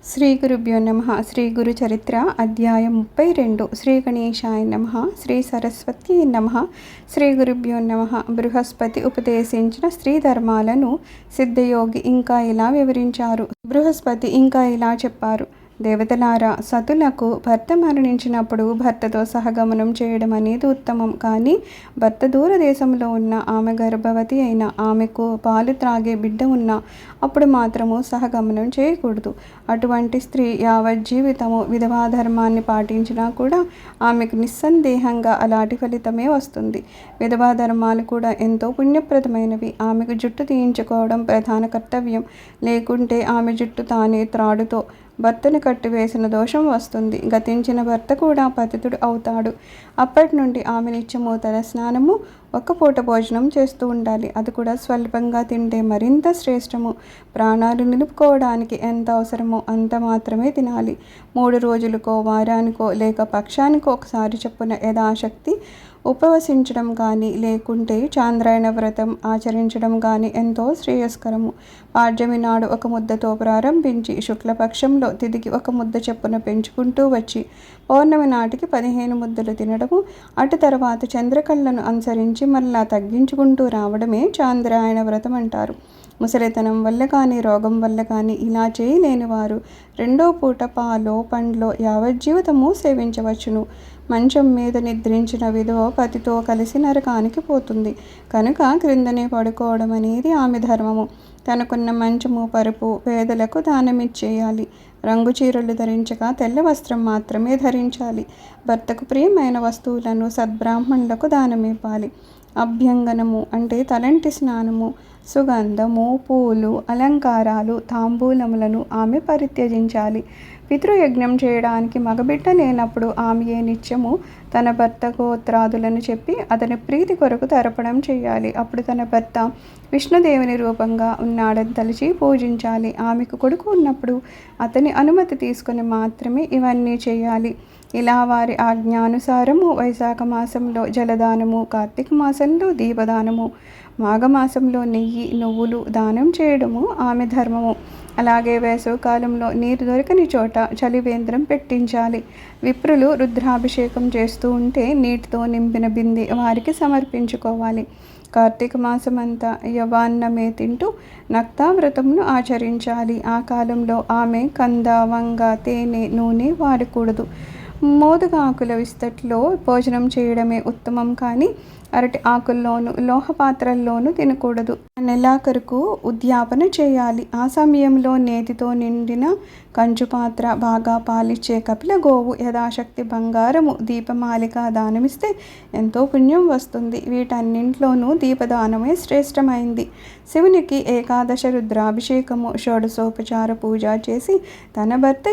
శ్రీ గురుభ్యో నమః. శ్రీ గురు చరిత్ర అధ్యాయం 32. శ్రీ గణేశాయ నమః. శ్రీ సరస్వతి నమః. శ్రీ గురుభ్యో నమః. బృహస్పతి ఉపదేశించిన స్త్రీ ధర్మాలను సిద్ధయోగి ఇంకా ఇలా వివరించారు. బృహస్పతి ఇంకా ఇలా చెప్పారు: దేవతలారా, సతులకు భర్త మరణించినప్పుడు భర్తతో సహగమనం చేయడం అనేది ఉత్తమం. కానీ భర్త దూరదేశంలో ఉన్న ఆమె గర్భవతి అయిన, ఆమెకు పాలు త్రాగే బిడ్డ ఉన్నా అప్పుడు మాత్రము సహగమనం చేయకూడదు. అటువంటి స్త్రీ యావజ్జీవితము విధవా ధర్మాన్ని పాటించినా కూడా ఆమెకు నిస్సందేహంగా అలాంటి ఫలితమే వస్తుంది. విధవా ధర్మాలు కూడా ఎంతో పుణ్యప్రదమైనవి. ఆమెకు జుట్టు తీయించుకోవడం ప్రధాన కర్తవ్యం. లేకుంటే ఆమె జుట్టు తానే త్రాడుతో భర్తను కట్టివేసిన దోషం వస్తుంది. గతించిన భర్త కూడా పతితుడు అవుతాడు. అప్పటి నుండి ఆమె నిత్యము తల స్నానము, ఒక్క పూట భోజనం చేస్తూ ఉండాలి. అది కూడా స్వల్పంగా తింటే మరింత శ్రేష్టము. ప్రాణాలు నిలుపుకోవడానికి ఎంత అవసరమో అంత మాత్రమే తినాలి. 3 రోజులకో, వారానికో లేక పక్షానికో ఒకసారి చొప్పున యథాశక్తి ఉపవసించడం కానీ, లేకుంటే చాంద్రాయణ వ్రతం ఆచరించడం కానీ ఎంతో శ్రేయస్కరము. పాడ్యమి నాడు ఒక ముద్దతో ప్రారంభించి శుక్లపక్షంలో తిదికి ఒక ముద్ద చొప్పున పెంచుకుంటూ వచ్చి పౌర్ణమి నాటికి 15 ముద్దలు తినడము, అటు తర్వాత చంద్రకళను అనుసరించి మరలా తగ్గించుకుంటూ రావడమే చాంద్రాయణ వ్రతం అంటారు. ముసలితనం వల్ల కానీ, రోగం వల్ల కానీ ఇలా చేయలేని వారు 2వ పూట పాలో పండ్లో యావజ్జీవితము సేవించవచ్చును. మంచం మీద నిద్రించిన విధవ పతితో కలిసి నరకానికి పోతుంది కనుక క్రిందనే పడుకోవడం అనేది ఆమె ధర్మము. తనకున్న మంచము, పరుపు పేదలకు దానమిచ్చేయాలి. రంగు చీరలు ధరించక తెల్ల వస్త్రం మాత్రమే ధరించాలి. భర్తకు ప్రియమైన వస్తువులను సద్బ్రాహ్మణులకు దానమివ్వాలి. అభ్యంగనము అంటే తలంటి స్నానము, సుగంధము, పూలు, అలంకారాలు, తాంబూలములను ఆమె పరిత్యజించాలి. పితృయజ్ఞం చేయడానికి మగబిడ్డ లేనప్పుడు ఆమె నిత్యము తన భర్త గోత్రాదులను చెప్పి అతని ప్రీతి కొరకు తర్పణం చేయాలి. అప్పుడు తన భర్త విష్ణుదేవుని రూపంగా ఉన్నాడని తలచి పూజించాలి. ఆమెకు కొడుకు ఉన్నప్పుడు అతని అనుమతి తీసుకుని మాత్రమే ఇవన్నీ చేయాలి. ఇలా వారి ఆజ్ఞానుసారము వైశాఖ మాసంలో జలదానము, కార్తీక మాసంలో దీపదానము, మాఘమాసంలో నెయ్యి, నువ్వులు దానం చేయడము ఆమె ధర్మము. అలాగే వేసవికాలంలో నీరు దొరకని చోట చలివేంద్రం పెట్టించాలి. విప్రులు రుద్రాభిషేకం చేస్తూ ఉంటే నీటితో నింపిన బిందె వారికి సమర్పించుకోవాలి. కార్తీక మాసమంతా యవాన్నమే తింటూ నక్తావ్రతమును ఆచరించాలి. ఆ కాలంలో ఆమె కంద, వంగ, తేనె, నూనె వాడకూడదు. మోదుగా ఆకుల విస్తట్లో భోజనం చేయడమే ఉత్తమం. కానీ అరటి ఆకుల్లోనూ లోహ పాత్రల్లోనూ తినకూడదు. నెలాఖరుకు ఉద్యాపన చేయాలి. ఆ సమయంలో నేతితో నిండిన కంచు పాత్ర, బాగా పాలిచ్చే కపిల గోవు, యథాశక్తి బంగారము, దీపమాలిక దానమిస్తే ఎంతో పుణ్యం వస్తుంది. వీటన్నింట్లోనూ దీపదానమే శ్రేష్టమైంది. శివునికి ఏకాదశ రుద్రాభిషేకము, షోడశోపచార పూజ చేసి తన భర్త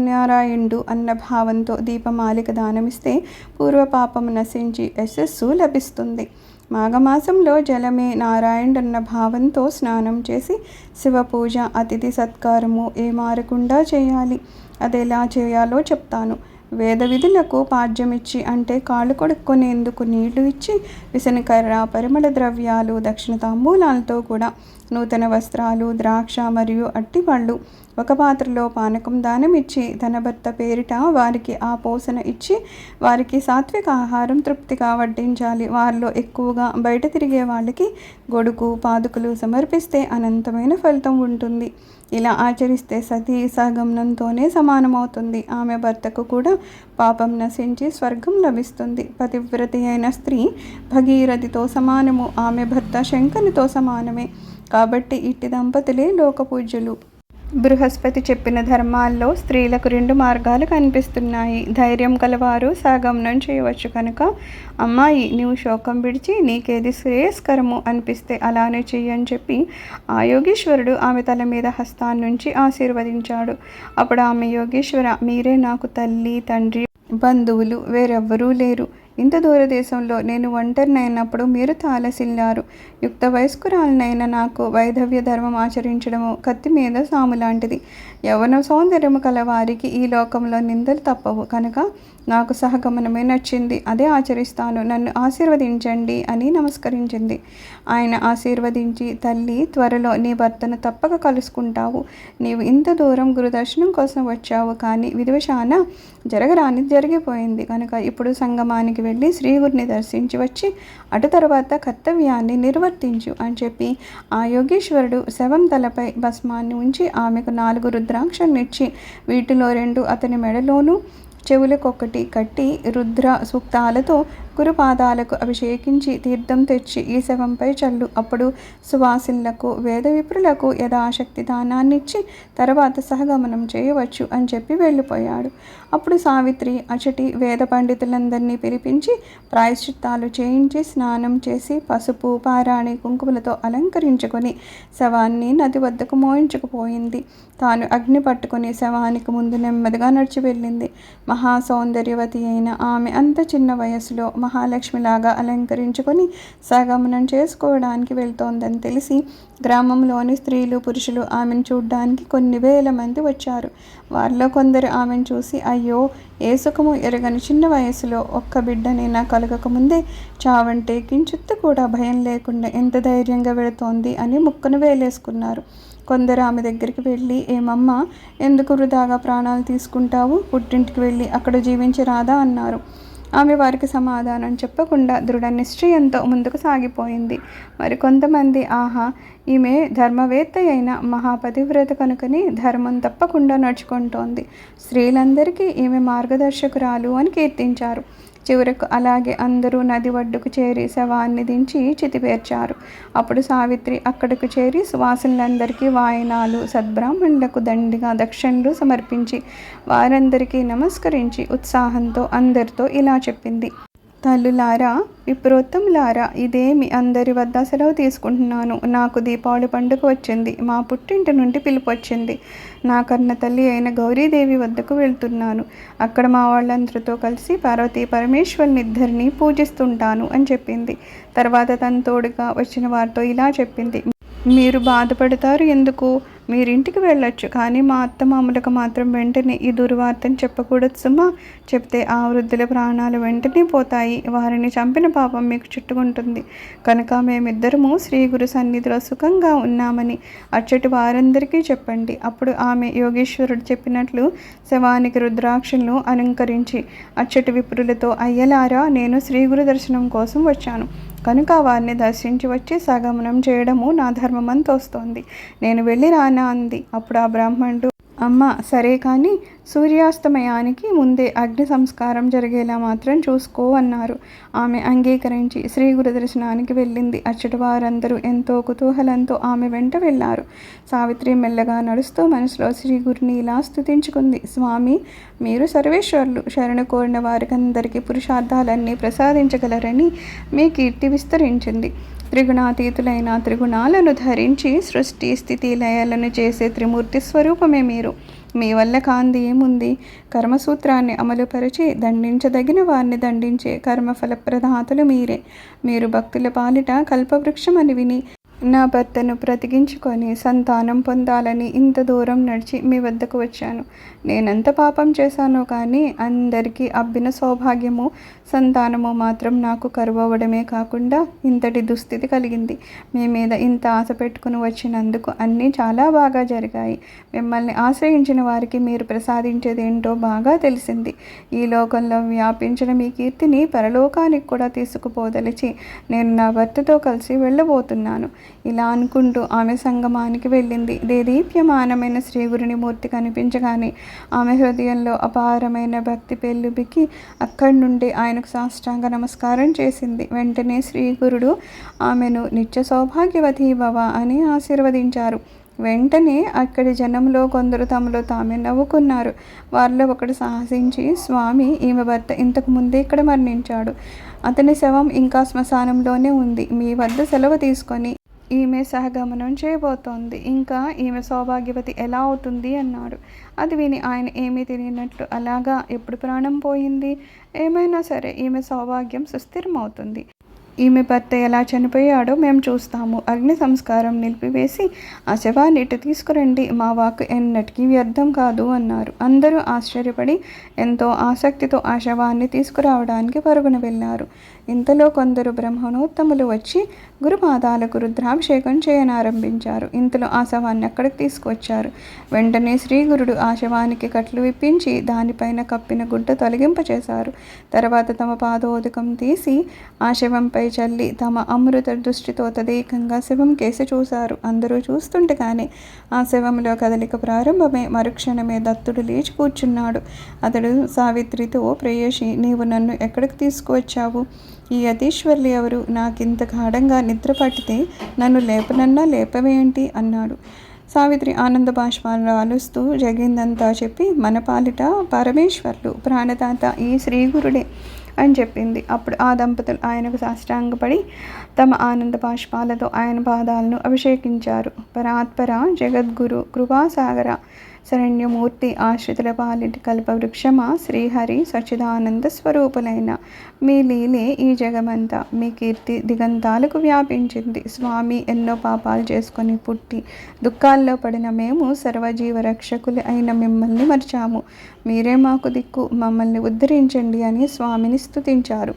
నారాయణుడు అన్న భావంతో దీపమాలిక దానమిస్తే పూర్వపాపము నశించి యశస్సు లభిస్తుంది. మాఘమాసంలో జలమే నారాయణుడన్న భావంతో స్నానం చేసి శివపూజ, అతిథి సత్కారము ఏమారకుండా చేయాలి. అది ఎలా చేయాలో చెప్తాను. వేద విధులకు పాడ్యమిచ్చి అంటే కాళ్ళు కొడుక్కునేందుకు నీళ్లు ఇచ్చి, విసనకర్ర, పరిమళ ద్రవ్యాలు, దక్షిణ తాంబూలాలతో కూడా నూతన వస్త్రాలు, ద్రాక్ష మరియు అట్టిపళ్ళు, ఒక పాత్రలో పానకం దానం ఇచ్చి తన భర్త పేరిట వారికి ఆ పోసన ఇచ్చి వారికి సాత్విక ఆహారం తృప్తిగా వడ్డించాలి. వారిలో ఎక్కువగా బయట తిరిగే వాళ్ళకి గొడుగు, పాదుకులు సమర్పిస్తే అనంతమైన ఫలితం ఉంటుంది. ఇలా ఆచరిస్తే సతీ సహగమనంతోనే సమానమవుతుంది. ఆమె భర్తకు కూడా పాపం నశించి స్వర్గం లభిస్తుంది. పతివ్రతి అయిన స్త్రీ భగీరథితో సమానము. ఆమె భర్త శంకరునితో సమానమే. కాబట్టి ఇట్టి దంపతులే లోకపూజ్యులు. బృహస్పతి చెప్పిన ధర్మాల్లో స్త్రీలకు 2 మార్గాలు కనిపిస్తున్నాయి. ధైర్యం కలవారు సహగమనం చేయవచ్చు కనుక, అమ్మాయి నీవు శోకం విడిచి నీకేది శ్రేయస్కరము అనిపిస్తే అలానే చెయ్యని చెప్పి ఆ యోగీశ్వరుడు ఆమె తల మీద హస్తాన్నుంచి ఆశీర్వదించాడు. అప్పుడు ఆమె, యోగీశ్వర, మీరే నాకు తల్లి, తండ్రి, బంధువులు, వేరెవ్వరూ లేరు. ఇంత దూరదేశంలో నేను ఒంటరినైనప్పుడు మీరు తాళసిల్లారు. యుక్త వయస్కురాలనైన నాకు వైధవ్య ధర్మం ఆచరించడము కత్తి మీద సాము లాంటిది. యవ్వన సౌందర్యము కల వారికి ఈ లోకంలో నిందలు తప్పవు కనుక నాకు సహగమనమే నచ్చింది, అదే ఆచరిస్తాను, నన్ను ఆశీర్వదించండి అని నమస్కరించింది. ఆయన ఆశీర్వదించి, తల్లి త్వరలో నీ భర్తను తప్పక కలుసుకుంటావు. నీవు ఇంత దూరం గురుదర్శనం కోసం వచ్చావు, కానీ విధివశాన జరగరాని జరిగిపోయింది కనుక ఇప్పుడు సంగమానికి వెళ్ళి శ్రీగురిని దర్శించి వచ్చి అటు తర్వాత కర్తవ్యాన్ని నిర్వర్తించు అని చెప్పి ఆ యోగేశ్వరుడు శవం తలపై భస్మాన్ని ఉంచి ఆమెకు 4 రుద్రాక్షల్నిచ్చి వీటిలో 2 అతని మెడలోనూ చెవులకొకటి కట్టి రుద్ర సూక్తాలతో గురుపాదాలకు అభిషేకించి తీర్థం తెచ్చి ఈ శవంపై చల్లు. అప్పుడు సువాసిన్లకు వేద విప్రులకు యథాశక్తి దానాన్నిచ్చి తర్వాత సహగమనం చేయవచ్చు అని చెప్పి వెళ్ళిపోయాడు. అప్పుడు సావిత్రి అచటి వేద పండితులందరినీ పిలిపించి ప్రాయశ్చిత్తాలు చేయించి స్నానం చేసి పసుపు పారాణి కుంకుమలతో అలంకరించుకొని శవాన్ని నది వద్దకు మోయించుకుపోయింది. తాను అగ్ని పట్టుకుని శవానికి ముందు నెమ్మదిగా నడిచి వెళ్ళింది. మహాసౌందర్యవతి అయిన ఆమె అంత చిన్న వయసులో మహాలక్ష్మిలాగా అలంకరించుకొని సగమనం చేసుకోవడానికి వెళ్తోందని తెలిసి గ్రామంలోని స్త్రీలు పురుషులు ఆమెను చూడ్డానికి కొన్ని వేల మంది వచ్చారు. వారిలో కొందరు ఆమెను చూసి, అయ్యో, ఏ సుఖము ఎరగని చిన్న వయసులో ఒక్క బిడ్డని నా కలగకముందే చావంటే కించిత్తు కూడా భయం లేకుండా ఎంత ధైర్యంగా వెళుతోంది అని ముక్కను వేలేసుకున్నారు. కొందరు ఆమె దగ్గరికి వెళ్ళి, ఏమమ్మా, ఎందుకు వృధాగా ప్రాణాలు తీసుకుంటావు, పుట్టింటికి వెళ్ళి అక్కడ జీవించరాదా అన్నారు. ఆమె వారికి సమాధానం చెప్పకుండా దృఢ నిశ్చయంతో ముందుకు సాగిపోయింది. మరి కొంతమంది, ఆహా, ఈమె ధర్మవేత్త అయిన మహాపతివ్రత కనుకని ధర్మం తప్పకుండా నడుచుకుంటోంది, స్త్రీలందరికీ ఈమె మార్గదర్శకురాలు అని కీర్తించారు. చివరకు అలాగే అందరూ నది ఒడ్డుకు చేరి శవాన్ని దించి చితిపేర్చారు. అప్పుడు సావిత్రి అక్కడికి చేరి సువాసులందరికీ వాయనాలు, సద్బ్రాహ్మణులకు దండిగా దక్షిణలు సమర్పించి వారందరికీ నమస్కరించి ఉత్సాహంతో అందరితో ఇలా చెప్పింది. తల్లులారా, విప్రోత్తములారా, ఇదే మీ అందరి వద్ద సెలవు తీసుకుంటున్నాను. నాకు దీపావళి పండుగ వచ్చింది. మా పుట్టింటి నుండి పిలుపు వచ్చింది. నా కన్న తల్లి అయిన గౌరీదేవి వద్దకు వెళ్తున్నాను. అక్కడ మా వాళ్ళందరితో కలిసి పార్వతీ పరమేశ్వరుని ఇద్దరిని పూజిస్తుంటాను అని చెప్పింది. తర్వాత తన తోడుగా వచ్చిన వారితో ఇలా చెప్పింది. మీరు బాధపడతారు ఎందుకు? మీరింటికి వెళ్ళొచ్చు, కానీ మా అత్తమామలకు మాత్రం వెంటనే ఈ దుర్వార్తను చెప్పకూడదు సుమా. చెప్తే ఆ వృద్ధుల ప్రాణాలు వెంటనే పోతాయి. వారిని చంపిన పాపం మీకు చుట్టుకుంటుంది. కనుక మేమిద్దరము శ్రీ గురు సన్నిధిలో సుఖంగా ఉన్నామని అచ్చటి వారందరికీ చెప్పండి. అప్పుడు ఆమె యోగేశ్వరుడు చెప్పినట్లు శవానికి రుద్రాక్షలను అలంకరించి అచ్చటి విప్రులతో, అయ్యలారా, నేను శ్రీ గురు దర్శనం కోసం వచ్చాను కనుక వారిని దర్శించి వచ్చి సగమనం చేయడము నా ధర్మమని తోస్తోంది. నేను వెళ్ళి రానా అంది. అప్పుడు ఆ బ్రాహ్మణుడు, అమ్మ, సరే, కానీ సూర్యాస్తమయానికి ముందే అగ్ని సంస్కారం జరిగేలా మాత్రం చూసుకో అన్నారు. ఆమె అంగీకరించి శ్రీ గురు దర్శనానికి వెళ్ళింది. అచ్చటి వారందరూ ఎంతో కుతూహలంతో ఆమె వెంట వెళ్ళారు. సావిత్రి మెల్లగా నడుస్తూ మనసులో శ్రీ గురిని ఇలా స్తుతించుకుంది. స్వామి, మీరు సర్వేశ్వరులు, శరణు కోరిన వారికందరికీ పురుషార్థాలన్నీ ప్రసాదించగలరని మీ కీర్తి విస్తరించింది. త్రిగుణాతీతులైన త్రిగుణాలను ధరించి సృష్టి స్థితి లయాలను చేసే త్రిమూర్తి స్వరూపమే మీరు. మీ వల్ల కాంది ఏముంది? కర్మసూత్రాన్ని అమలుపరిచి దండించదగిన వారిని దండించే కర్మఫల ప్రదాతలు మీరే. మీరు భక్తుల పాలిట కల్పవృక్షం అని విని నా భర్తను బ్రతికించుకొని సంతానం పొందాలని ఇంత దూరం నడిచి మీ వద్దకు వచ్చాను. నేనెంత పాపం చేశానో కానీ అందరికీ అబ్బిన సౌభాగ్యము సంతానము మాత్రం నాకు కరువవడమే కాకుండా ఇంతటి దుస్థితి కలిగింది. మీ మీద ఇంత ఆశ పెట్టుకుని వచ్చినందుకు అన్నీ చాలా బాగా జరిగాయి. మిమ్మల్ని ఆశ్రయించిన వారికి మీరు ప్రసాదించేది ఏంటో బాగా తెలిసింది. ఈ లోకంలో వ్యాపించిన మీ కీర్తిని పరలోకానికి కూడా తీసుకుపోదలిచి నేను నా భర్తతో కలిసి వెళ్ళబోతున్నాను. ఇలా అనుకుంటూ ఆమె సంగమానికి వెళ్ళింది. దేదీప్యమానమైన శ్రీగురుని మూర్తి కనిపించగానే ఆమె హృదయంలో అపారమైన భక్తి పెళ్ళుబికి అక్కడి నుండి ఆయనకు సాష్టాంగ నమస్కారం చేసింది. వెంటనే శ్రీగురుడు ఆమెను నిత్య సౌభాగ్యవతి భవ అని ఆశీర్వదించారు. వెంటనే అక్కడి జనంలో కొందరు తమలో తామే నవ్వుకున్నారు. వారిలో ఒకడు సాహసించి, స్వామి, ఈమె భర్త ఇంతకు ముందే ఇక్కడ మరణించాడు. అతని శవం ఇంకా శ్మశానంలోనే ఉంది. మీ వద్ద సెలవు తీసుకొని ఈమె సహగమనం చేయబోతోంది. ఇంకా ఈమె సౌభాగ్యవతి ఎలా అవుతుంది అన్నాడు. అది విని ఆయన ఏమీ తెలియనట్లు, అలాగా, ఎప్పుడు ప్రాణం పోయింది? ఏమైనా సరే ఈమె సౌభాగ్యం సుస్థిరమవుతుంది. ఈమె భర్త ఎలా చనిపోయాడో మేము చూస్తాము. అగ్ని సంస్కారం నిలిపివేసి ఆ శవాన్ని ఇటు తీసుకురండి, మా వాక్కు ఎన్నటికీ వ్యర్థం కాదు అన్నారు. అందరూ ఆశ్చర్యపడి ఎంతో ఆసక్తితో ఆ శవాన్ని తీసుకురావడానికి పరుగున వెళ్ళారు. ఇంతలో కొందరు బ్రహ్మణోత్తములు వచ్చి గురుపాదాలకు రుద్రాభిషేకం చేయనారంభించారు. ఇంతలో ఆ శవాన్ని అక్కడికి తీసుకువచ్చారు. వెంటనే శ్రీగురుడు ఆ శవానికి కట్లు విప్పించి దానిపైన కప్పిన గుడ్డ తొలగింపచేశారు. తర్వాత తమ పాదోదకం తీసి ఆ శవంపై చల్లి తమ అమృత దృష్టితో తదేకంగా శవం కేసి చూశారు. అందరూ చూస్తుండగానే ఆ శవంలో కదలిక ప్రారంభమై మరుక్షణమే దత్తుడు లేచి కూర్చున్నాడు. అతడు సావిత్రితో, ప్రేయసి, నీవు నన్ను ఎక్కడికి తీసుకువచ్చావు? ఈ యతీశ్వర్లు ఎవరు? నాకింత గాఢంగా నిద్ర పట్టితే నన్ను లేపనన్నా లేపవేంటి అన్నాడు. సావిత్రి ఆనంద బాష్పాలు ఆలుస్తూ జరిగిందంతా చెప్పి, మన పాలిట పరమేశ్వర్లు, ప్రాణదాత ఈ శ్రీగురుడే అని చెప్పింది. అప్పుడు ఆ దంపతులు ఆయనకు సాష్టాంగపడి తమ ఆనంద బాష్పాలతో ఆయన పాదాలను అభిషేకించారు. పరాత్పర, జగద్గురు, కృపాసాగర, శరణ్యమూర్తి, ఆశ్రితుల పాలిటి కల్పవృక్షమా, శ్రీహరి సచ్చిదానంద స్వరూపులైన మీ లీలే ఈ జగమంతా, మీ కీర్తి దిగంతాలకు వ్యాపించింది. స్వామి, ఎన్నో పాపాలు చేసుకొని పుట్టి దుఃఖాల్లో పడిన మేము సర్వజీవ రక్షకులు అయిన మిమ్మల్ని మర్చాము. మీరే మాకు దిక్కు, మమ్మల్ని ఉద్ధరించండి అని స్వామిని స్తుతించారు.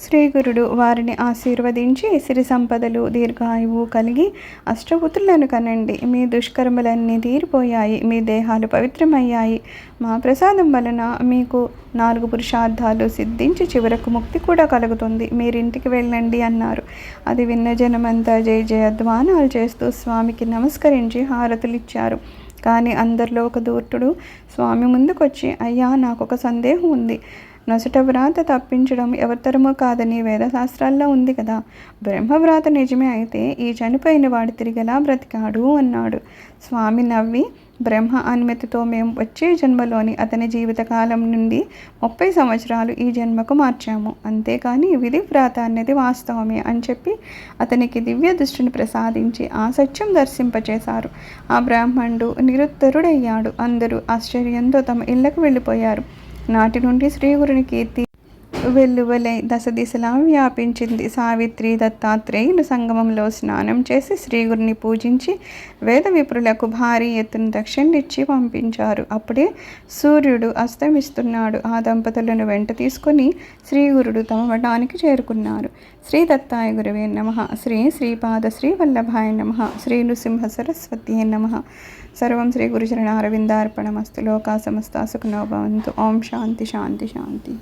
శ్రీగురుడు వారిని ఆశీర్వదించి సిరి సంపదలు, దీర్ఘాయువు కలిగి అష్టపుత్రులను కనండి. మీ దుష్కర్మలన్నీ తీరిపోయాయి, మీ దేహాలు పవిత్రమయ్యాయి. మా ప్రసాదం వలన మీకు 4 పురుషార్థాలు సిద్ధించి చివరకు ముక్తి కూడా కలుగుతుంది. మీరింటికి వెళ్ళండి అన్నారు. అది విన్న జనమంతా జయ జయధ్వానాలు చేస్తూ స్వామికి నమస్కరించి హారతులిచ్చారు. కానీ అందరిలో ఒక దూర్తుడు స్వామి ముందుకొచ్చి, అయ్యా, నాకొక సందేహం ఉంది. నొసట వ్రాత తప్పించడం ఎవరితరమో కాదని వేదశాస్త్రాల్లో ఉంది కదా. బ్రహ్మవ్రాత నిజమే అయితే ఈ చనిపోయిన వాడు తిరిగి ఎలా బ్రతికాడు అన్నాడు. స్వామి నవ్వి, బ్రహ్మ అనుమతితో మేము వచ్చే జన్మలోని అతని జీవితకాలం నుండి 30 సంవత్సరాలు ఈ జన్మకు మార్చాము. అంతేకాని విధి వ్రాత అన్నది వాస్తవమే అని చెప్పి అతనికి దివ్య దృష్టిని ప్రసాదించి ఆ సత్యం దర్శింపచేశారు. ఆ బ్రాహ్మణుడు నిరుత్తరుడయ్యాడు. అందరూ ఆశ్చర్యంతో తమ ఇళ్లకు వెళ్ళిపోయారు. నాటి నుండి శ్రీగురుని కీర్తి వెల్లువలై దశ దిశలా వ్యాపించింది. సావిత్రి, దత్తాత్రేయులు సంగమంలో స్నానం చేసి శ్రీగురుని పూజించి వేద విప్రులకు భారీ ఎత్తున దక్షిణలిచ్చి పంపించారు. అప్పుడే సూర్యుడు అస్తమిస్తున్నాడు. ఆ దంపతులను వెంట తీసుకొని శ్రీగురుడు తమ మఠానికి చేరుకున్నారు. శ్రీ దత్తాయ గురవే నమః. శ్రీ శ్రీపాద శ్రీ వల్లభాయ నమః. శ్రీ నృసింహ సరస్వతీ నమః. సర్వం శ్రీ గురుచరణారవిందార్పణమస్తు. లోకా సమస్తా సుఖినో భవంతు. ఓం శాంతి శాంతి శాంతి.